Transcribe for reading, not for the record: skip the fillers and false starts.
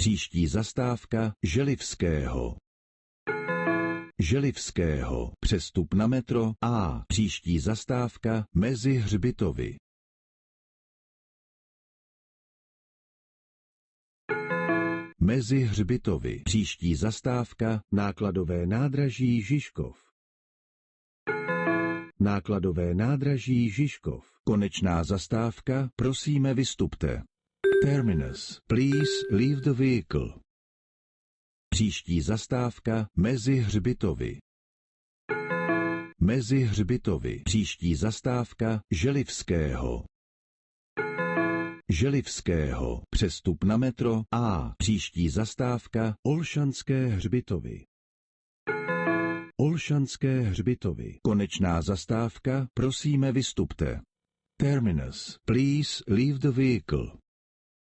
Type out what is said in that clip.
Příští zastávka Želivského. Želivského. Přestup na metro A. Příští zastávka Mezi hřbitovy. Mezi hřbitovy. Příští zastávka Nákladové nádraží Žižkov. Nákladové nádraží Žižkov. Konečná zastávka, prosíme vystupte. Terminus, please leave the vehicle. Příští zastávka Mezi hřbitovy. Mezi hřbitovy. Příští zastávka Želivského. Želivského. Přestup na metro A. Příští zastávka Olšanské hřbitovy. Olšanské hřbitovy. Konečná zastávka, prosíme vystupte. Terminus, please leave the vehicle.